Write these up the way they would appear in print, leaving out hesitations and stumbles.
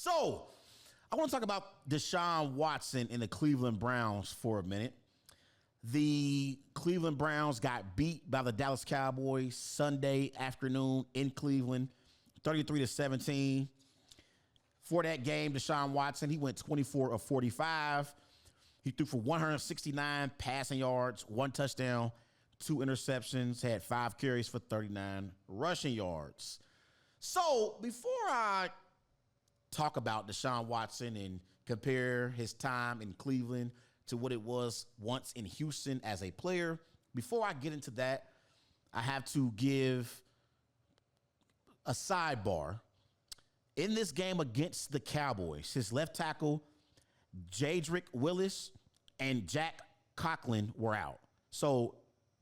So, I want to talk about DeShaun Watson and the Cleveland Browns for a minute. The Cleveland Browns got beat by the Dallas Cowboys Sunday afternoon in Cleveland, 33-17. For that game, DeShaun Watson, he went 24 of 45. He threw for 169 passing yards, 1 touchdown, 2 interceptions, had 5 carries for 39 rushing yards. So before I talk about DeShaun Watson and compare his time in Cleveland to what it was once in Houston as a player, before I get into that, I have to give a sidebar. In this game against the Cowboys, his left tackle, Jedrick Wills, and Jack Conklin were out. So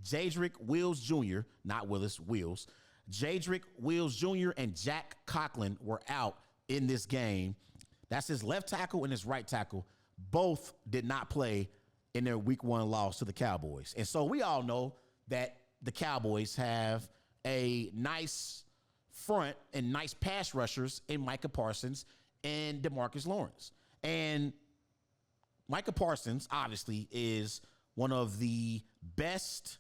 Jedrick Wills Jr., not Willis, Wills. Jedrick Wills Jr. and Jack Conklin were out in this game. That's his left tackle and his right tackle. Both did not play in their week 1 loss to the Cowboys. And so we all know that the Cowboys have a nice front and nice pass rushers in Micah Parsons and DeMarcus Lawrence. And Micah Parsons, obviously, is one of the best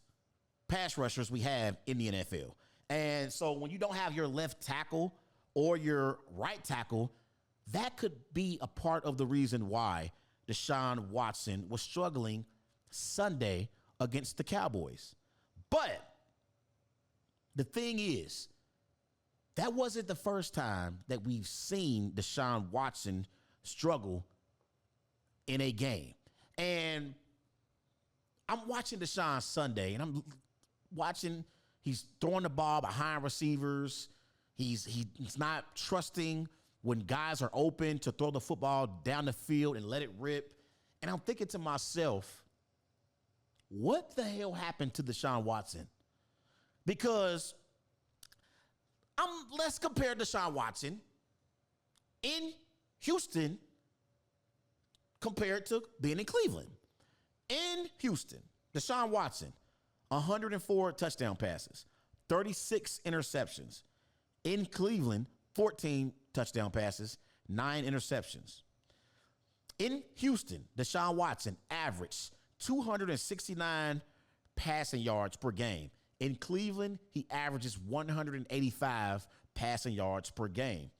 pass rushers we have in the NFL. And so when you don't have your left tackle or your right tackle, that could be a part of the reason why DeShaun Watson was struggling Sunday against the Cowboys. But the thing is, that wasn't the first time that we've seen DeShaun Watson struggle in a game. And I'm watching DeShaun Sunday, and I'm watching, he's throwing the ball behind receivers. He's not trusting when guys are open to throw the football down the field and let it rip. And I'm thinking to myself, what the hell happened to DeShaun Watson? Because let's compare DeShaun Watson in Houston compared to being in Cleveland. In Houston, DeShaun Watson, 104 touchdown passes, 36 interceptions. In Cleveland, 14 touchdown passes, 9 interceptions. In Houston, DeShaun Watson averaged 269 passing yards per game. In Cleveland, he averages 185 passing yards per game.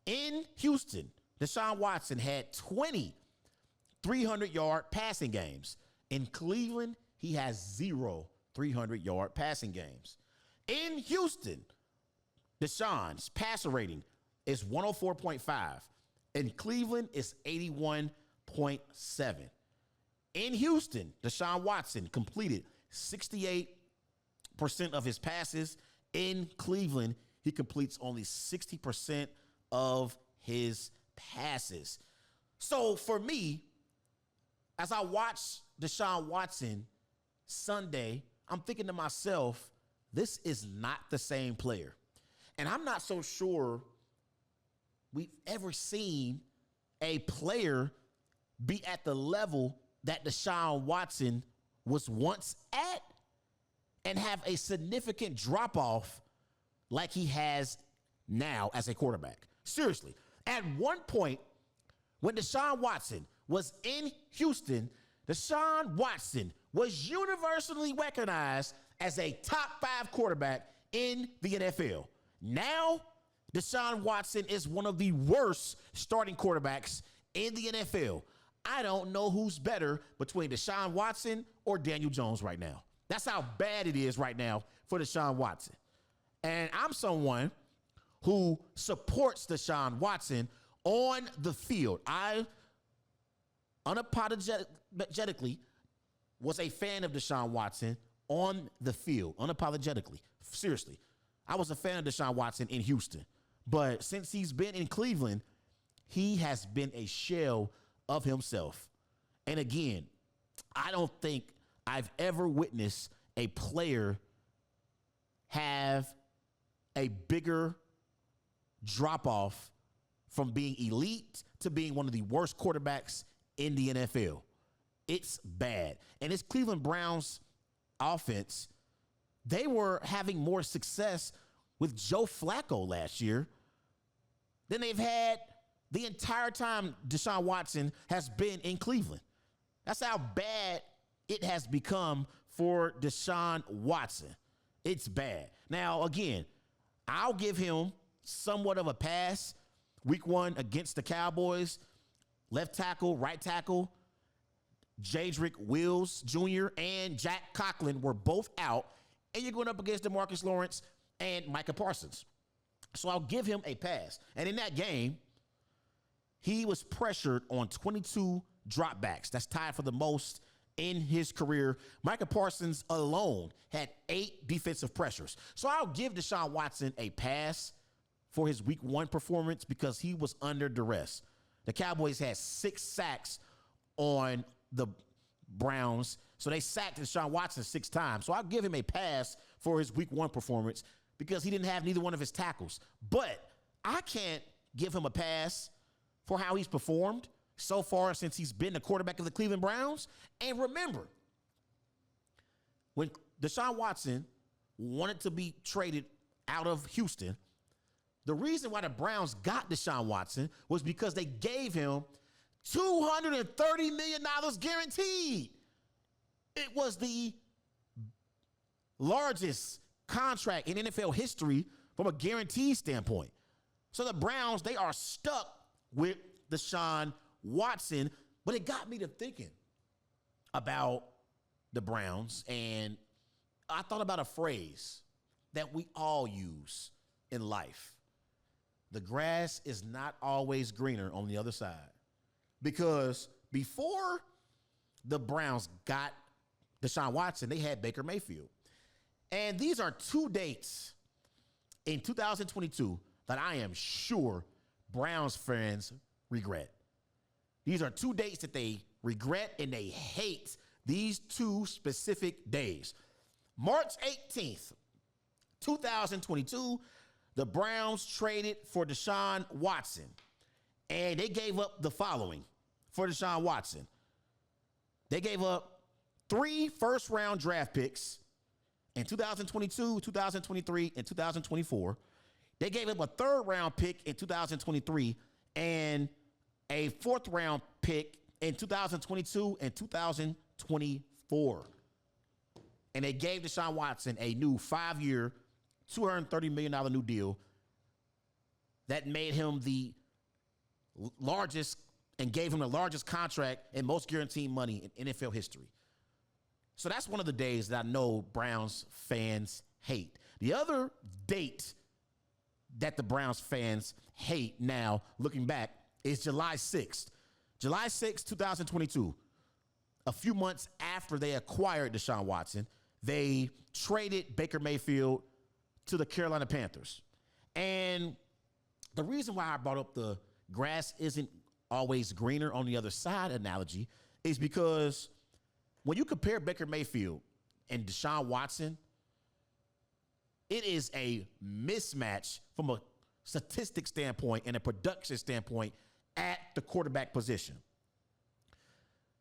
In Houston, DeShaun Watson had 20 300-yard passing games. In Cleveland, he has 0 300-yard passing games. In Houston, DeShaun's passer rating is 104.5. In Cleveland, it's 81.7. In Houston, DeShaun Watson completed 68% of his passes. In Cleveland, he completes only 60% of his passes. So for me, as I watch DeShaun Watson Sunday, I'm thinking to myself, this is not the same player. And I'm not so sure we've ever seen a player be at the level that DeShaun Watson was once at and have a significant drop-off like he has now as a quarterback. Seriously, at one point when DeShaun Watson was in Houston, DeShaun Watson was universally recognized as a top 5 quarterback in the NFL. Now, DeShaun Watson is one of the worst starting quarterbacks in the NFL. I don't know who's better between DeShaun Watson or Daniel Jones right now. That's how bad it is right now for DeShaun Watson. And I'm someone who supports DeShaun Watson on the field. I unapologetically was a fan of DeShaun Watson on the field, unapologetically. Seriously, I was a fan of DeShaun Watson in Houston. But since he's been in Cleveland, he has been a shell of himself. And again, I don't think I've ever witnessed a player have a bigger drop-off from being elite to being one of the worst quarterbacks in the NFL. It's bad. And this Cleveland Browns offense, they were having more success with Joe Flacco last year than they've had the entire time DeShaun Watson has been in Cleveland. That's how bad it has become for DeShaun Watson. It's bad. Now, again, I'll give him somewhat of a pass. Week 1 against the Cowboys, left tackle, right tackle, Jadrick Wills Jr. and Jack Conklin were both out, and you're going up against DeMarcus Lawrence and Micah Parsons. So I'll give him a pass. And in that game, he was pressured on 22 dropbacks. That's tied for the most in his career. Micah Parsons alone had 8 defensive pressures. So I'll give DeShaun Watson a pass for his week 1 performance because he was under duress. The Cowboys had 6 sacks on the Browns. So they sacked DeShaun Watson 6 times. So I'll give him a pass for his week 1 performance because he didn't have neither one of his tackles. But I can't give him a pass for how he's performed so far since he's been the quarterback of the Cleveland Browns. And remember, when DeShaun Watson wanted to be traded out of Houston, the reason why the Browns got DeShaun Watson was because they gave him $230 million guaranteed. It was the largest contract in NFL history from a guarantee standpoint. So the Browns, they are stuck with DeShaun Watson, but it got me to thinking about the Browns, and I thought about a phrase that we all use in life. The grass is not always greener on the other side. Because before the Browns got DeShaun Watson, they had Baker Mayfield. And these are 2 dates in 2022 that I am sure Browns fans regret. These are 2 dates that they regret and they hate, these 2 specific days. March 18th, 2022, the Browns traded for DeShaun Watson, and they gave up the following for DeShaun Watson. They gave up 3 first-round draft picks in 2022, 2023, and 2024. They gave up a 3rd-round pick in 2023 and a 4th-round pick in 2022 and 2024. And they gave DeShaun Watson a new 5-year, $230 million new deal that made him the largest and gave him the largest contract and most guaranteed money in NFL history. So that's one of the days that I know Browns fans hate. The other date that the Browns fans hate now, looking back, is July 6th. July 6th, 2022. A few months after they acquired DeShaun Watson, they traded Baker Mayfield to the Carolina Panthers. And the reason why I brought up the grass isn't always greener on the other side analogy is because when you compare Baker Mayfield and DeShaun Watson, it is a mismatch from a statistic standpoint and a production standpoint at the quarterback position.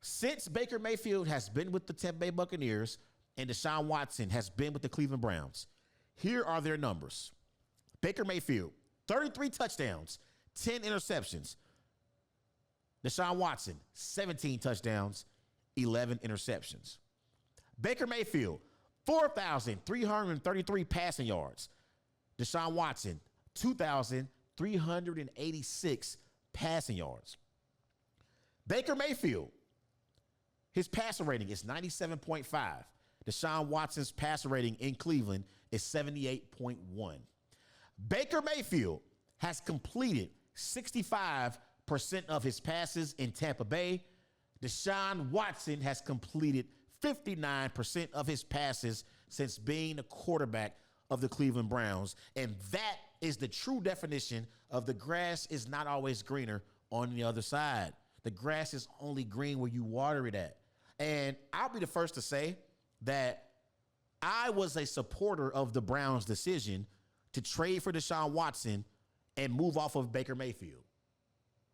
Since Baker Mayfield has been with the Tampa Bay Buccaneers and DeShaun Watson has been with the Cleveland Browns, here are their numbers. Baker Mayfield, 33 touchdowns, 10 interceptions. DeShaun Watson, 17 touchdowns, 11 interceptions. Baker Mayfield, 4,333 passing yards. DeShaun Watson, 2,386 passing yards. Baker Mayfield, his passer rating is 97.5. DeShaun Watson's passer rating in Cleveland is 78.1. Baker Mayfield has completed 65% of his passes in Tampa Bay. DeShaun Watson has completed 59% of his passes since being the quarterback of the Cleveland Browns. And that is the true definition of the grass is not always greener on the other side. The grass is only green where you water it at. And I'll be the first to say that I was a supporter of the Browns' decision to trade for DeShaun Watson and move off of Baker Mayfield.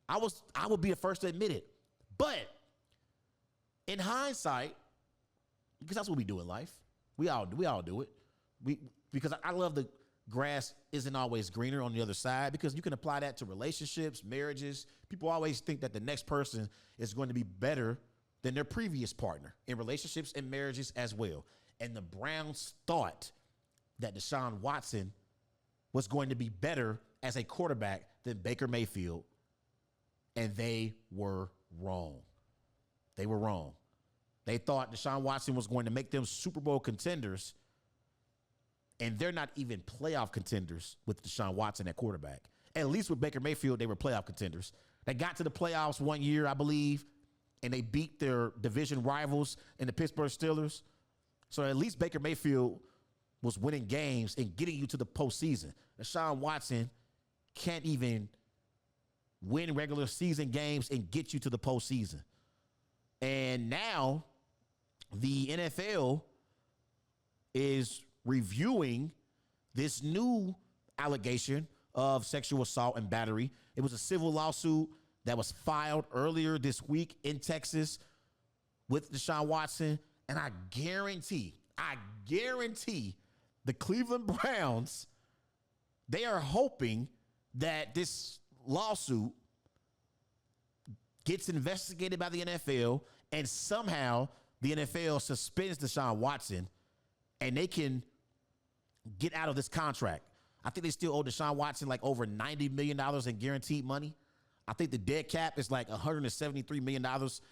I would be the first to admit it. But in hindsight, because that's what we do in life, we all do it. Because I love to grass isn't always greener on the other side, because you can apply that to relationships, marriages. People always think that the next person is going to be better than their previous partner in relationships and marriages as well. And the Browns thought that DeShaun Watson was going to be better as a quarterback than Baker Mayfield, and they were wrong. They were wrong. They thought DeShaun Watson was going to make them Super Bowl contenders, and they're not even playoff contenders with DeShaun Watson at quarterback. At least with Baker Mayfield, they were playoff contenders. They got to the playoffs one year, I believe, and they beat their division rivals in the Pittsburgh Steelers. So at least Baker Mayfield was winning games and getting you to the postseason. DeShaun Watson can't even win regular season games and get you to the postseason. And now the NFL is reviewing this new allegation of sexual assault and battery. It was a civil lawsuit that was filed earlier this week in Texas with DeShaun Watson. And I guarantee the Cleveland Browns, they are hoping that this lawsuit gets investigated by the NFL, and somehow the NFL suspends DeShaun Watson and they can get out of this contract. I think they still owe DeShaun Watson like over $90 million in guaranteed money. I think the dead cap is like $173 million.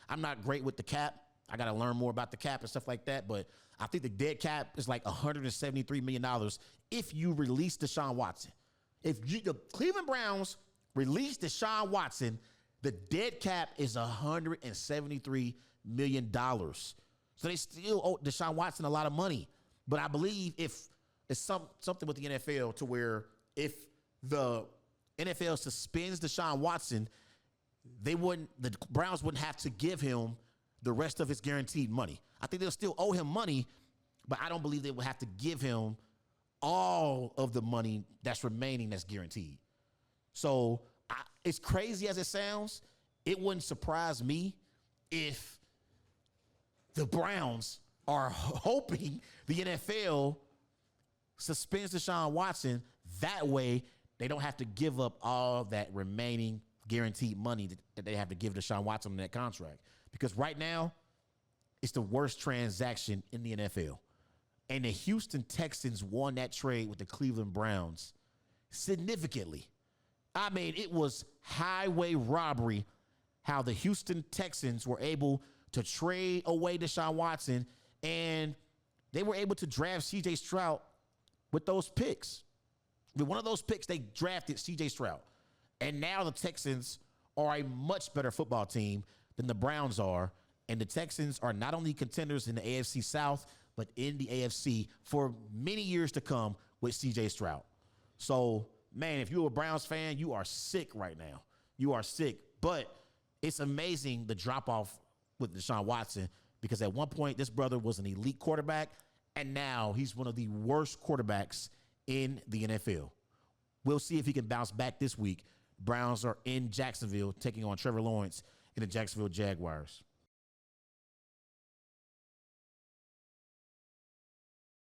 I'm not great with the cap. I got to learn more about the cap and stuff like that. But I think the dead cap is like $173 million if you release DeShaun Watson. If the Cleveland Browns release DeShaun Watson, the dead cap is $173 million. So they still owe DeShaun Watson a lot of money. But I believe if it's something with the NFL to where if the NFL suspends DeShaun Watson, the Browns wouldn't have to give him the rest of his guaranteed money. I think they'll still owe him money, but I don't believe they would have to give him all of the money that's remaining that's guaranteed. So as crazy as it sounds, it wouldn't surprise me if the Browns are hoping the NFL suspends DeShaun Watson. That way, they don't have to give up all that remaining guaranteed money that they have to give DeShaun Watson in that contract. Because right now, it's the worst transaction in the NFL. And the Houston Texans won that trade with the Cleveland Browns significantly. I mean, it was highway robbery how the Houston Texans were able to trade away DeShaun Watson, and they were able to draft C.J. Stroud with those picks. With one of those picks, they drafted C.J. Stroud. And now the Texans are a much better football team than the Browns are. And the Texans are not only contenders in the AFC South, but in the AFC for many years to come with C.J. Stroud. So, man, if you're a Browns fan, you are sick right now. You are sick. But it's amazing the drop-off with DeShaun Watson, because at one point this brother was an elite quarterback, and now he's one of the worst quarterbacks in the NFL. We'll see if he can bounce back this week. Browns are in Jacksonville taking on Trevor Lawrence and the Jacksonville Jaguars.